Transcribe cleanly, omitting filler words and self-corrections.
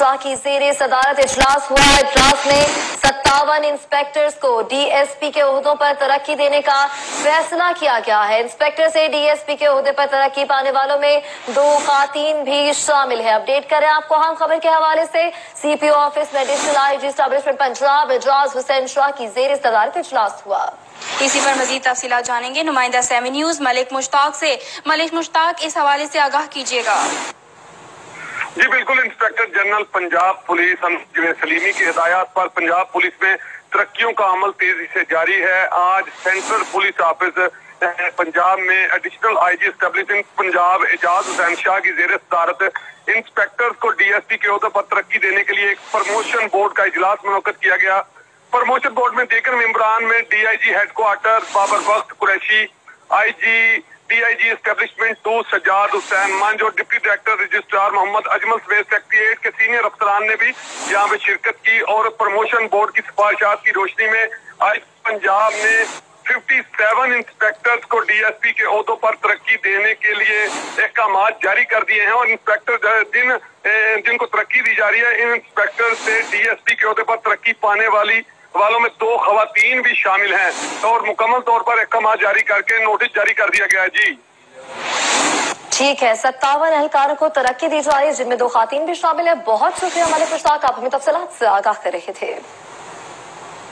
शाह की ज़ेरे सदारत इजलास हुआ। इजलास में 57 इंस्पेक्टर्स को डीएसपी के ओहदों पर तरक्की देने का फैसला किया गया है। इंस्पेक्टर से डीएसपी के ओहदे पर तरक्की पाने वालों में 2 खातीन भी शामिल है। अपडेट करें आपको अहम खबर के हवाले से। सीपीओ ऑफिस में additional IG establishment Punjab Ejaz Hussain Shah की ज़ेरे सदारत इजलास हुआ। इसी पर मजीद तफसीलात जानेंगे नुमाइंदा सेमी न्यूज मलिक मुश्ताक से। मलिक मुश्ताक, इस हवाले से आगाह कीजिएगा। जी बिल्कुल, inspector general Punjab police Salimi की हिदायत पर पंजाब पुलिस में तरक्कियों का अमल तेजी से जारी है। आज सेंट्रल पुलिस ऑफिस पंजाब में additional IG establishment Punjab Ejaz Hussain Shah की ज़ेरे सदारत इंस्पेक्टर्स को डीएसपी के ओहदे पर तरक्की देने के लिए एक प्रमोशन बोर्ड का इजलास मुनक्कद किया गया। प्रमोशन बोर्ड में दीगर मेंबरान में DIG headquarters Babar Bakht Qureshi, IG DIG establishment 2 Sajjad Hussain मंज और deputy director registrar Mohammad Ajmal सवेद सेक्रेटरीट के सीनियर अफसरान ने भी यहाँ पे शिरकत की। और प्रमोशन बोर्ड की सिफारिशात की रोशनी में आज पंजाब ने 57 इंस्पेक्टर्स को डीएसपी के ओहदों पर तरक्की देने के लिए अहकाम जारी कर दिए हैं। और इंस्पेक्टर जिनको तरक्की दी जा रही है, इन इंस्पेक्टर से डीएसपी के ओहदे पर तरक्की पाने वालों में 2 खवातीन भी शामिल हैं और मुकम्मल तौर पर अहकाम जारी करके नोटिस जारी कर दिया गया है। जी ठीक है, 57 एहलकारों को तरक्की दी जा रही है जिनमें 2 खातीन भी शामिल है। बहुत शुक्रिया मलिक मुश्ताक, आप हमें तफसीलात से आगाह कर रहे थे।